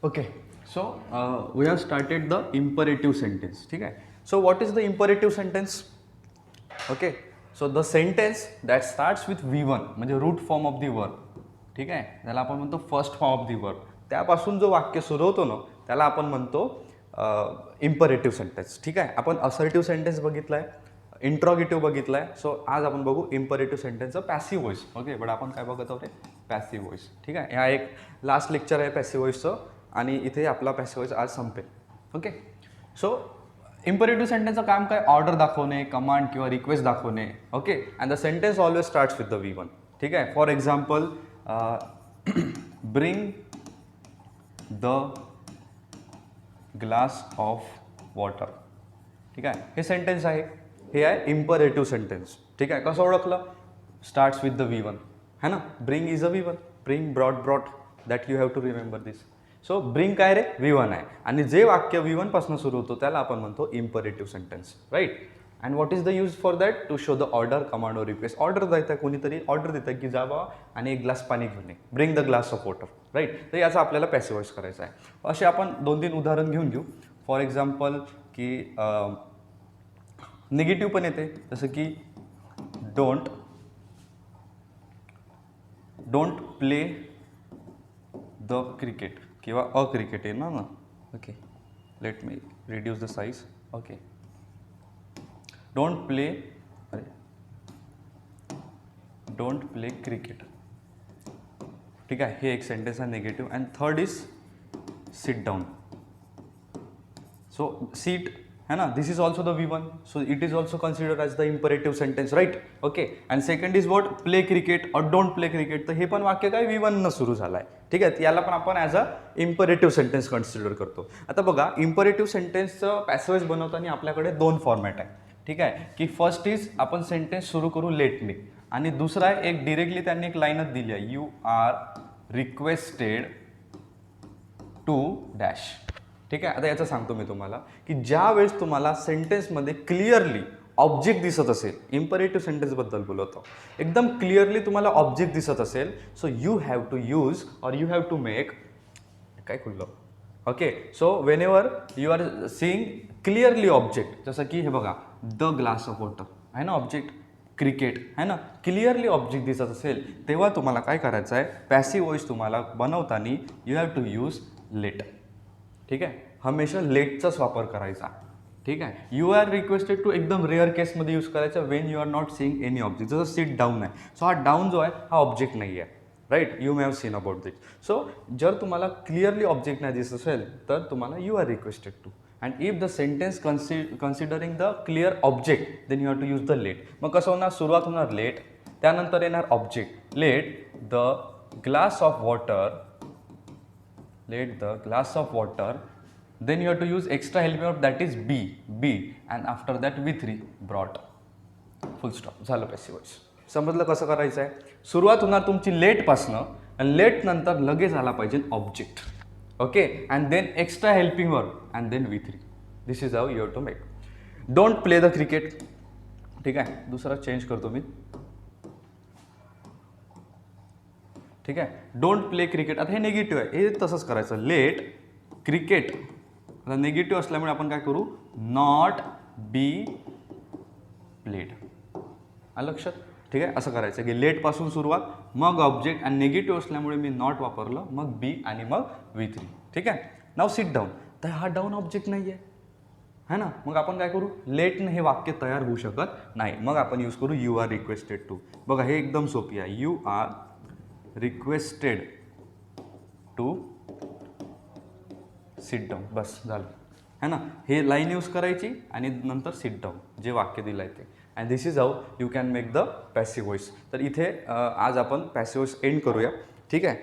Okay, so we have started the imperative sentence. ठीक आहे. So what is the imperative sentence? Okay, so the sentence that starts with V1 म्हणजे root form of the verb. ठीक आहे, त्याला आपण म्हणतो first form of the verb. त्यापासून जो वाक्य सुरू होतो ना त्याला आपण म्हणतो इम्परेटिव्ह सेंटेन्स. ठीक आहे, आपण असर्टिव्ह सेंटेन्स बघितलाय, इंट्रॉगेटिव्ह बघितलाय. सो आज आपण बघू इम्परेटिव्ह सेंटेन्सचं पॅसिव्ह व्हॉइस. ओके, बट आपण काय बघत आहोत रे, पॅसिव्ह व्हॉइस. ठीक आहे, हा एक लास्ट लेक्चर आहे पॅसिव्ह व्हॉइसचं आणि इथे आपला पॅसिव्ह व्हॉइस आज संपेल. ओके, सो इम्परेटिव्ह सेंटेन्सचं काम काय, ऑर्डर दाखवणे, कमांड किंवा रिक्वेस्ट दाखवणे. Okay, and the sentence always starts with the V1. ठीक आहे, for example bring the glass of water. ठीक आहे, हे सेंटेन्स आहे, हे आहे इम्परेटिव्ह सेंटेन्स. ठीक आहे, कसं ओळखलं, स्टार्ट्स विथ द V1 है ना. Bring is a V1, bring brought that you have to remember this. So bring काय रे, V1 आहे आणि जे वाक्य V1 पासून सुरू होतो त्याला आपण म्हणतो imperative sentence. Right, and what is the use for that, to show the order, command और रिक्वेस्ट. ऑर्डर देतं कोणीतरी, ऑर्डर देतं की जा बा आणि एक ग्लास पाणी घेऊन ये, bring the glass of water. Right, तर याचा आपल्याला पॅसिव्ह व्हॉइस करायचा आहे. असे आपण 2-3 उदाहरण घेऊन घेऊ. फॉर एक्झाम्पल की निगेटिव्ह पण येते, जसं की डोंट प्ले द क्रिकेट किंवा अ क्रिकेट आहे ना. Okay, let me reduce the size. Okay, don't play cricket. ठीक आहे, हे एक सेंटेन्स आहे negative. And third is sit down. So sit है ना, this is also the V1, so it is also considered as the imperative sentence. Right. Okay, and second is what, play cricket और don't play cricket. तर हे पण वाक्य काय V1 न सुरू झालं आहे. ठीक आहे, याला पण आपण as a imperative sentence consider करतो. आता बघा, इम्परेटिव्ह सेंटेन्सचं पॅसेज बनवताना आपल्याकडे 2 फॉर्मॅट आहे. ठीक आहे, की फर्स्ट इज आपण सेंटेन्स सुरू करू लेटने, आणि दुसरा आहे एक डिरेक्टली त्यांनी एक लाईनच दिली आहे, you are requested to dash. ठीक आहे, आता याचं सांगतो मी तुम्हाला की ज्या वेळेस तुम्हाला सेंटेन्समध्ये क्लिअरली ऑब्जेक्ट दिसत असेल, इम्परेटिव्ह सेंटेन्सबद्दल बोलतो, एकदम क्लिअरली तुम्हाला ऑब्जेक्ट दिसत असेल, so you have to use और यू हॅव टू मेक काय खुल्लं. Okay, so whenever you are seeing clearly object, जसं की हे बघा, द ग्लास ऑफ वॉटर आहे ना ऑब्जेक्ट, क्रिकेट है ना, क्लिअरली ऑब्जेक्ट दिसत असेल, तेव्हा तुम्हाला काय करायचं आहे, पॅसिव्ह व्हॉइस तुम्हाला बनवताना you have to use let. ठीक आहे, हमेशा लेटचाच वापर करायचा. ठीक आहे, यू आर रिक्वेस्टेड टू एकदम रेअर केसमध्ये यूज करायचा, when you are not seeing any object. जसं सीट डाऊन आहे, सो हा डाऊन जो आहे हा ऑब्जेक्ट नाही आहे. Right, you may have seen about that. So जर तुम्हाला क्लिअरली ऑब्जेक्ट नाही दिसत असेल तर तुम्हाला you are requested to. And if the sentence considering the clear object then you have to use the let. मग कसं होणार, सुरुवात होणार लेट, त्यानंतर येणार object, let the glass of water, then you have to use extra helping verb, that is be, and after that V3 brought, full stop. झालं passive voice. समजलं कसं करायचं आहे. सुरुवात होणार तुमची लेटपासनं, आणि लेट नंतर लगेच आला पाहिजे object. Okay, and then extra helping verb and then V3. This is how you have to make. Don't play the cricket. ठीक आहे, दुसरा चेंज करतो मी. ठीक आहे, डोंट प्ले क्रिकेट. आता हे निगेटिव्ह आहे, हे तसंच करायचं, लेट क्रिकेट. आता निगेटिव्ह असल्यामुळे आपण काय करू, नॉट बी प्लेड. आलं लक्षात. ठीक आहे, असं करायचं की लेटपासून सुरुवात, मग ऑब्जेक्ट, आणि निगेटिव्ह असल्यामुळे मी नॉट वापरलं, मग बी आणि मग V3. ठीक आहे, नाव सिट डाऊन. तर हा डाऊन ऑब्जेक्ट नाही आहे है ना, मग आपण काय करू, लेटने हे वाक्य तयार होऊ शकत नाही, मग आपण यूज करू यू आर रिक्वेस्टेड टू. बघा, हे एकदम सोपी आहे, you are requested to sit down. बस झालं है ना. हे लाईन यूज करायची आणि नंतर सिट डाऊन, जे वाक्य दिलं आहे ते. And this is how you can make the passive voice. तर इथे आज आपण पॅसिव्ह व्हॉइस एंड करूया. ठीक आहे,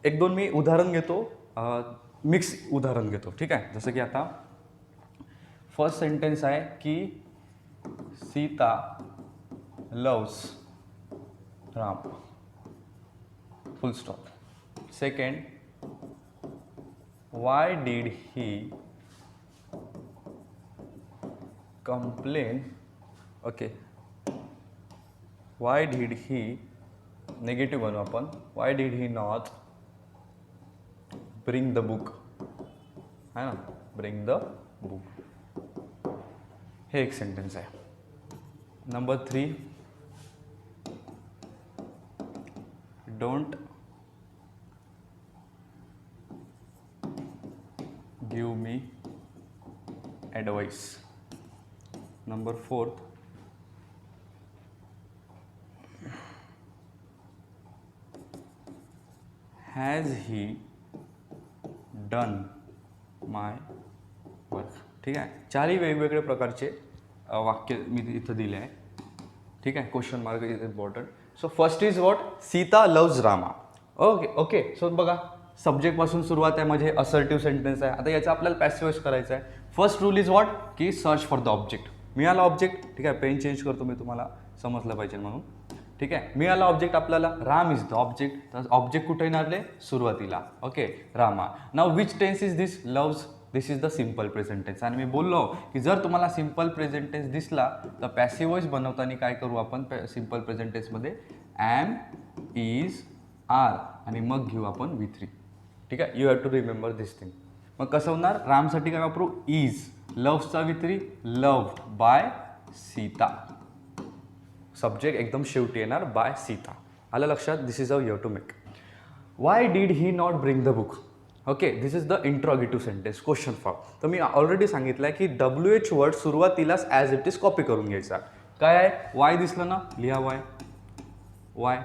1-2 मी उदाहरण घेतो, मिक्स उदाहरण घेतो. ठीक आहे, जसं की आता फर्स्ट सेंटेन्स आहे की Sita loves Ram, full stop. Second, why did he complain? Okay, why did he, negative बनवू आपण, why did he not bring the book, है ना, ब्रिंग द बुक, हे एक सेंटेन्स आहे. Number 3, don't give me advice. Number 4, has he done my work. ठीक आहे, चारही वेगवेगळे प्रकारचे वाक्य मी इथं दिले आहे. ठीक आहे, question mark is important. So first is what, Sita loves Rama. Okay. So बघा, सब्जेक्टपासून सुरुवात आहे, म्हणजे असर्टिव्ह सेंटेन्स आहे. आता याचं आपल्याला पॅसिव्हाइज करायचं आहे. फर्स्ट रूल इज व्हॉट, की सर्च फॉर द ऑब्जेक्ट. मिळाला ऑब्जेक्ट, ठीक आहे, पेन चेंज करतो मी, तुम्हाला समजलं पाहिजे म्हणून. ठीक आहे, मिळाला ऑब्जेक्ट आपल्याला, राम इज द ऑब्जेक्ट. तर ऑब्जेक्ट कुठे येणार, सुरुवातीला. Okay, Rama. Now which tense is this, loves. This is the simple present tense. आणि मी बोललो की जर तुम्हाला सिम्पल प्रेझेंट टेन्स दिसला तर पॅसिव्ह व्हॉइस बनवताना काय करू आपण, सिम्पल प्रेझेंट टेन्समध्ये ॲम, इज, आर आणि मग घेऊ आपण V3. ठीक आहे, you have to remember this thing. मग कसं होणार, रामसाठी काय वापरू, इज, लव्हचा V3, love by Sita. Subject एकदम शेवटी येणार, बाय सीता. आलं लक्षात. This is how you have to make. Why did he not bring the book. Okay, this is the interrogative sentence, question form. तर मी ऑलरेडी सांगितलं आहे की WH वर्ड सुरुवातीलाच ॲज इट इज कॉपी करून घ्यायचा. काय आहे, वाय दिसलं ना, लिहा वाय.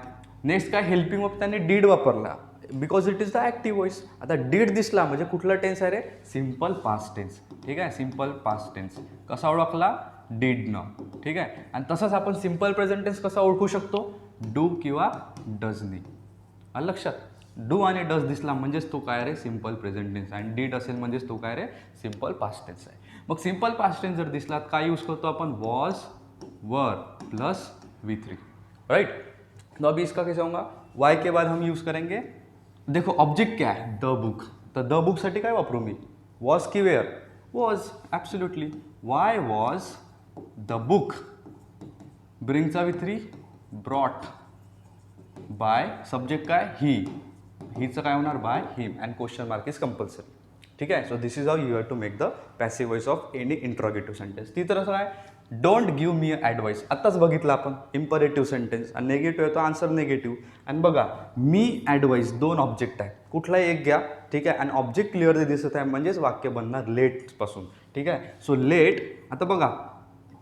नेक्स्ट काय, हेल्पिंग वर्ब त्यांनी डीड वापरला, because it is the active voice. आता डीड दिसला म्हणजे कुठला टेन्स आहे रे, सिम्पल पास्ट टेन्स. ठीक आहे, सिम्पल पास्ट टेन्स. कसा ओळखला, डीडनं. ठीक आहे, आणि तसंच आपण सिम्पल प्रेझेंट टेन्स कसा ओळखू शकतो, डू किंवा डजनी. आलं लक्षात. डू आणि डज दिसला म्हणजेच तो काय रे, सिम्पल प्रेझेंट टेन्स. आणि डीड असेल म्हणजेच तो काय रे, सिम्पल पास्ट टेन्स आहे. मग सिम्पल पास्ट टेन्स जर दिसला काय यूज करतो आपण, वॉज, वर प्लस V3. राइट. तो अभी इसका कैसे होगा, वाई के बाद हम यूज करेंगे, देखो ऑब्जेक्ट क्या है, द बुक. तर द बुकसाठी काय वापरू मी, वॉज की were, was. Absolutely. Why was the book, ब्रिंगचा V3, ब्रॉट बाय, सब्जेक्ट काय, ही, हीचं काय होणार, by him, and question mark is compulsory. ठीक आहे. So this is how you have to make the passive voice of any interrogative sentence. ती तर असं काय, डोंट गिव्ह मी ॲडवाइस. आत्ताच बघितलं आपण, इम्परेटिव्ह सेंटेन्स, आणि नेगेटिव्ह आहे तो आन्सर नेगेटिव्ह. आणि बघा, मी ॲडवाइस, दोन ऑब्जेक्ट आहे, कुठलाही एक घ्या. ठीक आहे, आणि ऑब्जेक्ट क्लिअरली दिसत आहे म्हणजेच वाक्य बनणार लेटपासून. ठीक आहे. सो लेट, आता बघा,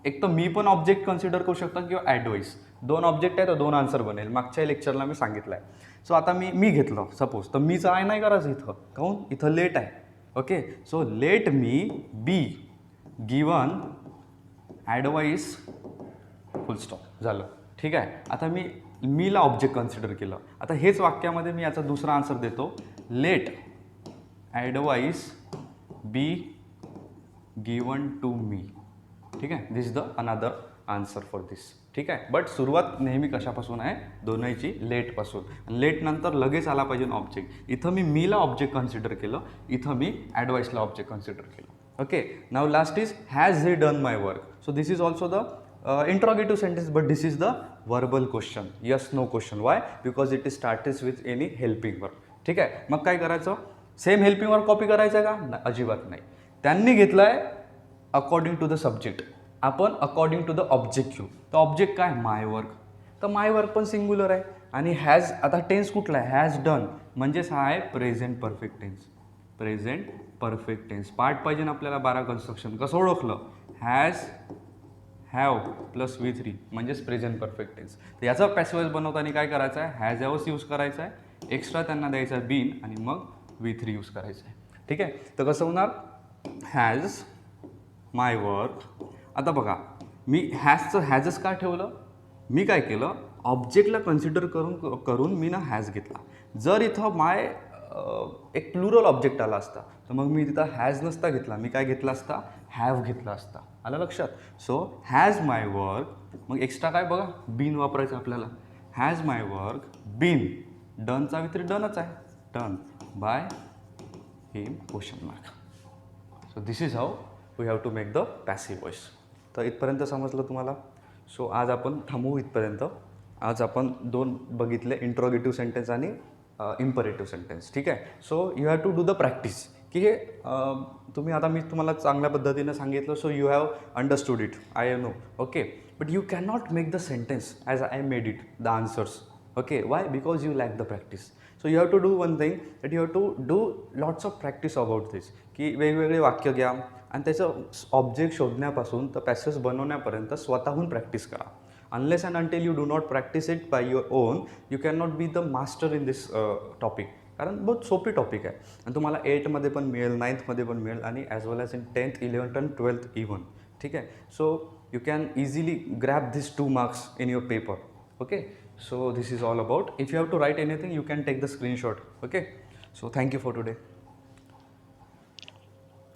एक तर मी पण ऑब्जेक्ट कन्सिडर करू शकता किंवा ॲडवाइस. दोन ऑब्जेक्ट आहे तर दोन आन्सर बनेल, मागच्या लेक्चरला मी सांगितलं आहे. सो आता मी घेतलं सपोज, तर मीचं आहे नाही करायचं इथं, काहून, इथं लेट आहे. Okay, so let me be given advice, full stop, झालं. ठीक आहे. आता मीला ऑब्जेक्ट कन्सिडर केलं. आता हेच वाक्यामध्ये मी याचा दुसरा आन्सर देतो, let advice be given to me. ठीक आहे, this is the another answer for this. ठीक आहे, बट सुरुवात नेहमी कशापासून आहे, दोन्हीची लेटपासून. लेट नंतर लगेच आला पाहिजे ऑब्जेक्ट. इथं मी मीला ऑब्जेक्ट कन्सिडर केलं, इथं मी ॲडवाइसला ऑब्जेक्ट कन्सिडर केलं. Okay, now last is has he done my work. So this is also the interrogative sentence, but this is the verbal question, yes no question. Why, because it is started with any helping verb. ठीक आहे, मग काय करायचं, same helping verb copy करायचं आहे का, अजिबात नाही. त्यांनी घेतलं आहे अकॉर्डिंग टू द सब्जेक्ट, आपण अकॉर्डिंग टू द ऑब्जेक्ट घेऊ. तर ऑब्जेक्ट काय, माय वर्क. तर माय वर्क पण सिंग्युलर आहे. आणि हॅज, आता टेन्स कुठला आहे, हॅज डन, म्हणजेच हा आहे present perfect tense. Present perfect tense. Part पाहिजे ना आपल्याला 12 कन्स्ट्रक्शन. कसं ओळखलं, हॅज, हॅव प्लस V3 म्हणजेच प्रेझेंट परफेक्ट टेन्स. तर याचा पॅसिव्ह बनवताना काय करायचं आहे, हॅज हॅवच यूज करायचा आहे, एक्स्ट्रा त्यांना द्यायचा आहे बीन, आणि मग V3 यूज करायचं आहे. ठीक आहे. तर कसं होणार, हॅज माय वर्क. आता बघा, मी हॅजच का ठेवलं, मी काय केलं, ऑब्जेक्टला कन्सिडर करून मी ना हॅज घेतला. जर इथं माय एक प्लुरल ऑब्जेक्ट आला असता तर मग मी तिथं हॅज नसता घेतला, मी काय घेतला असता, हॅव घेतला असता. आलं लक्षात. सो हॅज माय वर्क, मग एक्स्ट्रा काय बघा, बीन वापरायचं आपल्याला. हॅज माय वर्क बीन, डनचा V3 डनच आहे, done by him, question mark. So this is how we have to make the passive voice. तर इथपर्यंत समजलं तुम्हाला. सो आज आपण थांबवू इथपर्यंत. आज आपण दोन बघितले, इंट्रॉगेटिव्ह सेंटेन्स आणि इम्परेटिव्ह सेंटेन्स. ठीक आहे. So you have to do the practice की हे तुम्ही आता मी तुम्हाला चांगल्या पद्धतीनं सांगितलं, so you have understood it, I know. Okay, but you can not make the sentence as I made it, the answers. Okay, why? Because you lack the practice. So you have to do one thing, that you have to do lots of practice about दिस, की वेगवेगळे वाक्य घ्या आणि त्याचं object शोधण्यापासून तर passage बनवण्यापर्यंत स्वतःहून practice करा. Unless and until you do not practice it by your own, you cannot be the master in this topic. कारण बहुत सोपी टॉपिक आहे आणि तुम्हाला 8मध्ये पण मिळेल, 9thमध्ये पण मिळेल आणि as well as in 10th, 11th and 12th even. ठीक आहे. So you can easily grab this 2 marks in your paper. Okay, so this is all about. If you have to write anything, you can take the screenshot. Okay, so thank you for today.